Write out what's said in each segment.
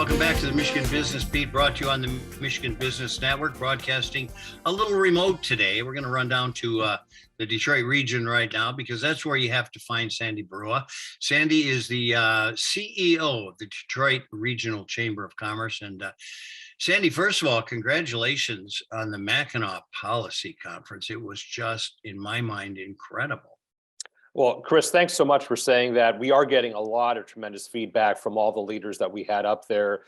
Welcome back to the Michigan Business Beat, brought to you on the Michigan Business Network, broadcasting a little remote today. We're going to run down to the Detroit region right now because that's where you have to find Sandy Baruah. Sandy is the CEO of the Detroit Regional Chamber of Commerce. And Sandy, first of all, congratulations on the Mackinac Policy Conference. It was just, in my mind, incredible. Well, Chris, thanks so much for saying that. We are getting a lot of tremendous feedback from all the leaders that we had up there.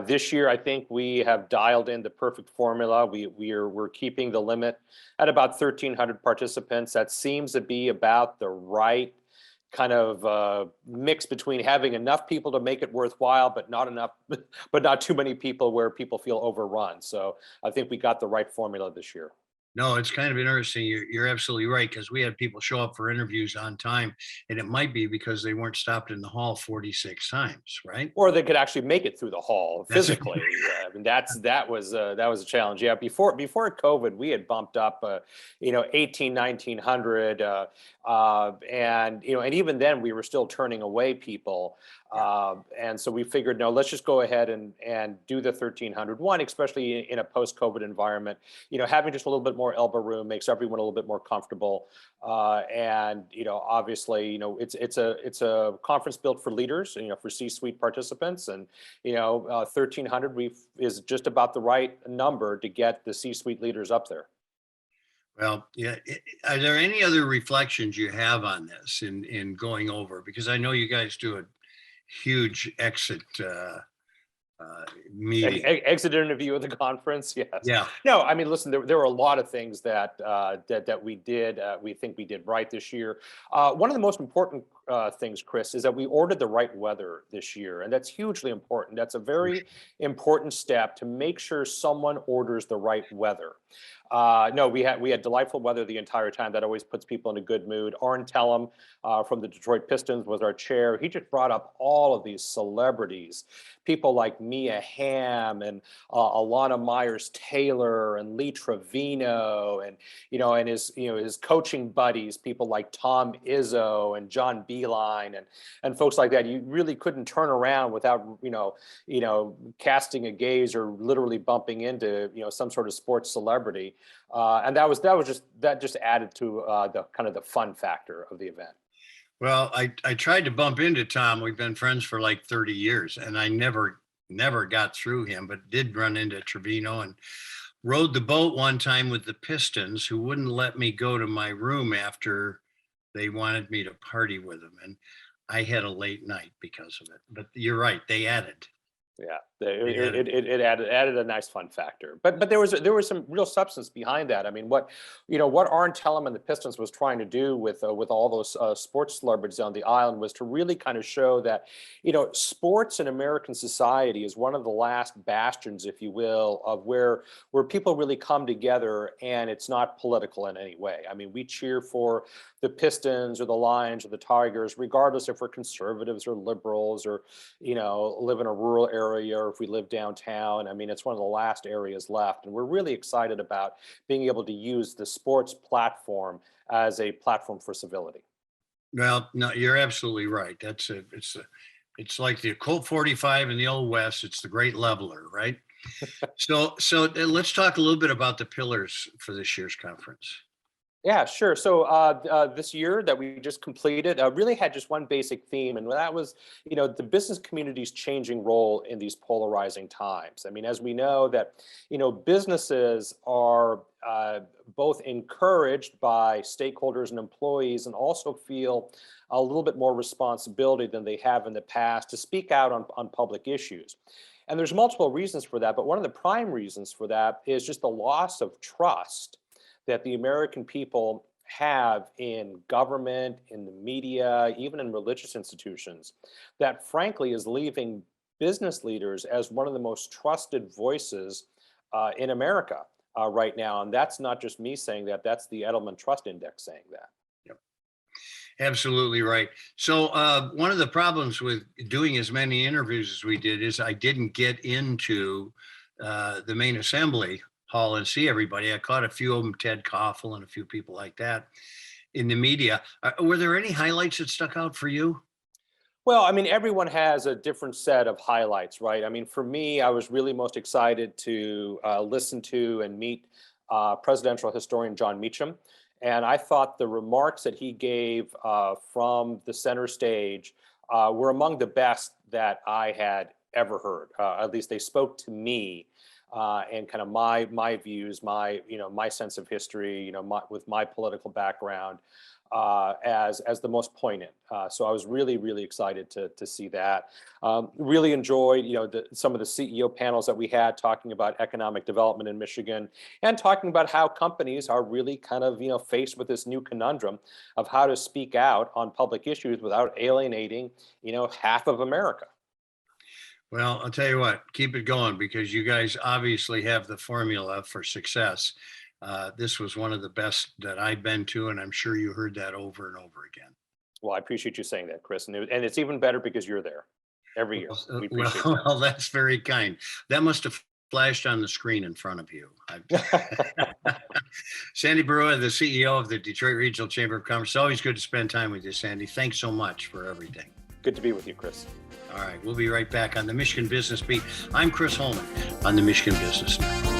This year, I think we have dialed in the perfect formula. We're keeping the limit at about 1,300 participants. That seems to be about the right kind of mix between having enough people to make it worthwhile, but not enough, but not too many people where people feel overrun. So I think we got the right formula this year. No, it's kind of interesting. You're absolutely right, because we had people show up for interviews on time, and it might be because they weren't stopped in the hall 46 times, right? Or they could actually make it through the hall physically. Right. I mean, that was a challenge. Yeah, before COVID, we had bumped up, 18, 1900, and and even then we were still turning away people. And so we figured, no, let's just go ahead and do the 1,300 one, especially in a post-COVID environment. Having just a little bit more elbow room makes everyone a little bit more comfortable. And obviously, it's a conference built for leaders, for C-suite participants, and 1,300 is just about the right number to get the C-suite leaders up there. Well, yeah. Are there any other reflections you have on this in going over? Because I know you guys do a huge exit meeting. Exit interview of the conference. Yes. Yeah. No, I mean, listen, there were a lot of things that we did. We think we did right this year. One of the most important things, Chris, is that we ordered the right weather this year, and that's hugely important. That's a very important step to make sure someone orders the right weather. No, we had delightful weather the entire time. That always puts people in a good mood. Arn Tellem from the Detroit Pistons was our chair. He just brought up all of these celebrities, people like Mia Hamm and Alana Myers-Taylor and Lee Trevino, and and his coaching buddies, people like Tom Izzo and John Beeline and folks like that. You really couldn't turn around without casting a gaze or literally bumping into some sort of sports celebrity. And that just added to the kind of the fun factor of the event. Well, I tried to bump into Tom. We've been friends for like 30 years, and I never got through him, but did run into Trevino and rode the boat one time with the Pistons, who wouldn't let me go to my room after they wanted me to party with them. And I had a late night because of it. But you're right, they added. Yeah, it added a nice fun factor, but there was some real substance behind that. I mean, what Arn Tellem and the Pistons was trying to do with all those sports celebrities on the island was to really kind of show that sports in American society is one of the last bastions, if you will, of where people really come together, and it's not political in any way. I mean, we cheer for the Pistons or the Lions or the Tigers, regardless if we're conservatives or liberals or live in a rural area or if we live downtown. I mean, it's one of the last areas left, and we're really excited about being able to use the sports platform as a platform for civility. Well, no, you're absolutely right. It's like the Colt 45 in the Old West. It's the great leveler, right? So let's talk a little bit about the pillars for this year's conference. Yeah, sure. So this year that we just completed really had just one basic theme, and that was, the business community's changing role in these polarizing times. I mean, as we know that, businesses are both encouraged by stakeholders and employees, and also feel a little bit more responsibility than they have in the past to speak out on public issues. And there's multiple reasons for that, but one of the prime reasons for that is just the loss of trust that the American people have in government, in the media, even in religious institutions, that frankly is leaving business leaders as one of the most trusted voices in America right now. And that's not just me saying that, that's the Edelman Trust Index saying that. Yep. Absolutely right. So one of the problems with doing as many interviews as we did is I didn't get into the main assembly hall and see everybody. I caught a few of them, Ted Koffel and a few people like that in the media. Were there any highlights that stuck out for you? Well, I mean, everyone has a different set of highlights, right? I mean, for me, I was really most excited to listen to and meet presidential historian John Meacham. And I thought the remarks that he gave from the center stage were among the best that I had ever heard. At least they spoke to me and kind of my views, my sense of history, with my political background as the most poignant. So I was really excited to see that. Really enjoyed some of the CEO panels that we had talking about economic development in Michigan and talking about how companies are really kind of faced with this new conundrum of how to speak out on public issues without alienating half of America. Well, I'll tell you what, keep it going because you guys obviously have the formula for success. This was one of the best that I've been to, and I'm sure you heard that over and over again. Well, I appreciate you saying that, Chris, and it's even better because you're there every year. We appreciate that. Well, that's very kind. That must have flashed on the screen in front of you. Sandy Baruah, the CEO of the Detroit Regional Chamber of Commerce. It's always good to spend time with you, Sandy. Thanks so much for everything. Good to be with you, Chris. All right, we'll be right back on the Michigan Business Beat. I'm Chris Holman on the Michigan Business Network.